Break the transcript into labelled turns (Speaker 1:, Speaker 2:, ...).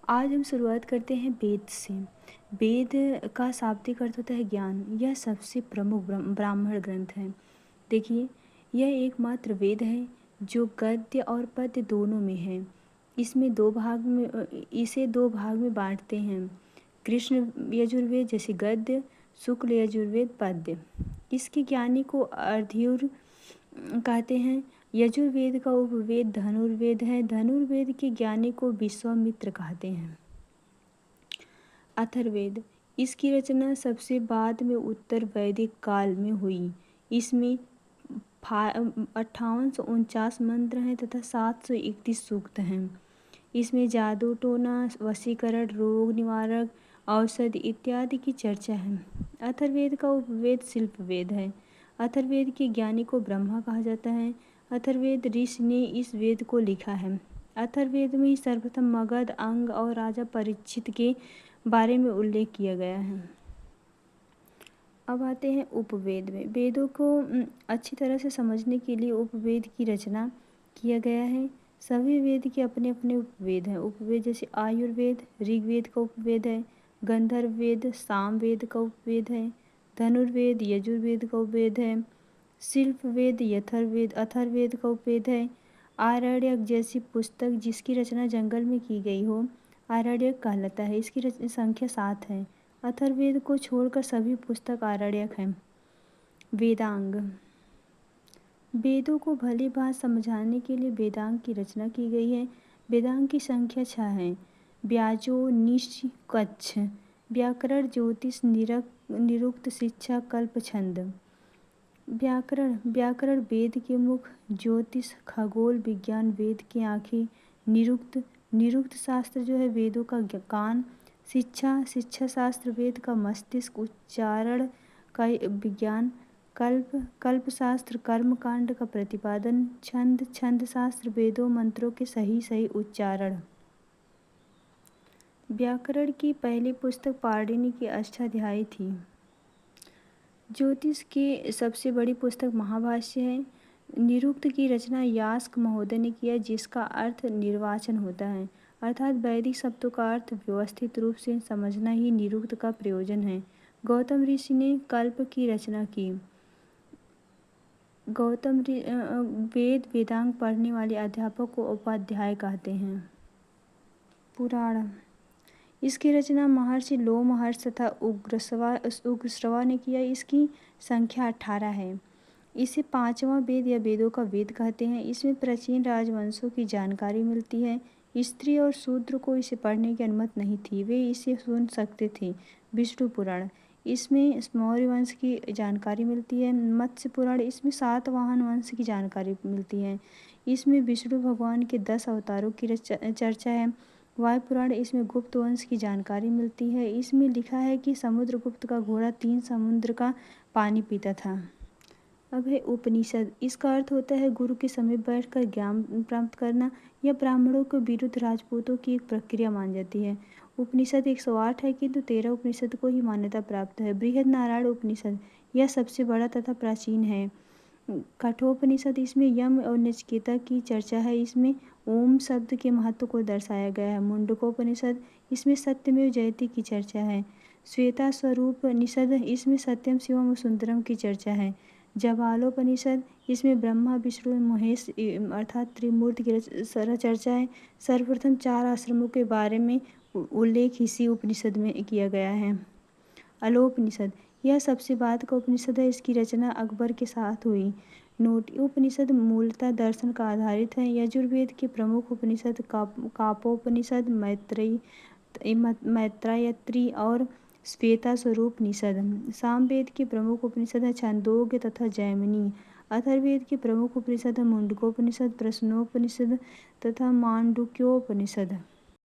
Speaker 1: आज हम शुरुआत करते हैं वेद से। वेद का शाब्दिक अर्थ होता है ज्ञान। यह सबसे प्रमुख ब्राह्मण ग्रंथ है। देखिए, यह एकमात्र वेद है जो गद्य और पद्य दोनों में है। इसे दो भाग में बांटते हैं, कृष्ण यजुर्वेद जैसे गद्य, शुक्ल यजुर्वेद पद्य। इसके ज्ञानी को अर्ध्युर कहते हैं। यजुर्वेद का उपवेद धनुर्वेद है। धनुर्वेद के ज्ञानी को विश्वामित्र कहते हैं। अथर्ववेद, इसकी रचना सबसे बाद में उत्तर वैदिक काल में हुई। इसमें 5849 मंत्र हैं तथा 731 सूक्त हैं। इसमें जादू टोना, वशीकरण, रोग निवारक, औषधि इत्यादि की चर्चा है। अथर्ववेद का उपवेद शिल्पवेद है। अथर्ववेद के ज्ञानी को ब्रह्मा कहा जाता है। अथर्ववेद ऋषि ने इस वेद को लिखा है। अथर्ववेद में सर्वप्रथम मगध, अंग और राजा परीक्षित के बारे में उल्लेख किया गया है। अब आते हैं उपवेद में। वेदों को अच्छी तरह से समझने के लिए उपवेद की रचना किया गया है। सभी वेद के अपने अपने उपवेद हैं। उपवेद जैसे आयुर्वेद ऋग्वेद का उपवेद है, गंधर्व वेद सामवेद का उपवेद है, धनुर्वेद यजुर्वेद का उपवेद है, शिल्पवेद अथर्ववेद का उपवेद है। आरण्यक जैसी पुस्तक जिसकी रचना जंगल में की गई हो आरण्यक कहलाता है। इसकी संख्या 7 है। अथर्ववेद को छोड़कर सभी पुस्तक आरण्यक हैं। वेदांग, वेदों को भली भांति समझाने के लिए वेदांग की रचना की गई है। वेदांग की संख्या 6 है। व्याजो निश कच्छ, व्याकरण ज्योतिष निरुक्त शिक्षा कल्प छंद। व्याकरण वेद के मुख, ज्योतिष खगोल विज्ञान वेद की आँखें, निरुक्त शास्त्र जो है वेदों का कान, शिक्षा शास्त्र वेद का मस्तिष्क, उच्चारण का विज्ञान, कल्प शास्त्र कर्म कांड का प्रतिपादन, छंद शास्त्र वेदों मंत्रों के सही उच्चारण। व्याकरण की पहली पुस्तक पाणिनि की अष्टाध्यायी थी। ज्योतिष की सबसे बड़ी पुस्तक महाभाष्य है। निरुक्त की रचना यास्क महोदय ने किया, जिसका अर्थ निर्वाचन होता है, अर्थात वैदिक शब्दों का अर्थ व्यवस्थित रूप से समझना ही निरुक्त का प्रयोजन है। गौतम ऋषि ने कल्प की रचना की। वेदांग पढ़ने वाले अध्यापक को उपाध्याय कहते हैं। पुराण, इसकी रचना महर्षि लोमहर्ष तथा उग्रश्रवा ने किया। इसकी संख्या 18 है। इसे 5वां वेद या वेदों का वेद कहते हैं। इसमें प्राचीन राजवंशों की जानकारी मिलती है। स्त्री और शूद्र को इसे पढ़ने की अनुमति नहीं थी, वे इसे सुन सकते थे। विष्णु पुराण, इसमें मौर्य वंश की जानकारी मिलती है। मत्स्य पुराण, इसमें सातवाहन वंश की जानकारी मिलती है। इसमें विष्णु भगवान के 10 अवतारों की चर्चा है। वायु पुराण, इसमें गुप्त वंश की जानकारी मिलती है। इसमें लिखा है कि समुद्रगुप्त का घोड़ा 3 समुद्र का पानी पीता था। अब है उपनिषद, इसका अर्थ होता है गुरु के समीप बैठकर ज्ञान प्राप्त करना। यह ब्राह्मणों के विरुद्ध राजपूतों की एक प्रक्रिया मान जाती है। उपनिषद 108 है, किंतु 13 उपनिषद को ही मान्यता प्राप्त है। बृहद नारायण उपनिषद, यह सबसे बड़ा तथा प्राचीन है। कठोपनिषद, इसमें यम और नचिकेता की चर्चा है। इसमें ओम शब्द के महत्व को दर्शाया गया है। मुंडकोपनिषद, इसमें सत्यमेव जयते की चर्चा है। श्वेता स्वरूप निषद, इसमें सत्यम शिवम सुंदरम की चर्चा है। जबालोपनिषद, इसमें ब्रह्मा विष्णु महेश अर्थात त्रिमूर्ति की चर्चा है। सर्वप्रथम 4 आश्रमों के बारे में उल्लेख इसी उपनिषद में किया गया है। अलोपनिषद, यह सबसे बाद का उपनिषद है। इसकी रचना अकबर के साथ हुई। नोट, उपनिषद मूलतः दर्शन का आधारित है। यजुर्वेद के प्रमुख उपनिषद कापोपनिषद, मैत्रायत्री और श्वेता स्वरूप निषद। सामवेद के प्रमुख उपनिषद है छंदोग्य तथा जैमिनी। अथर्ववेद के प्रमुख उपनिषद है मुंडकोपनिषद, प्रश्नोपनिषद तथा मांडुक्योपनिषद।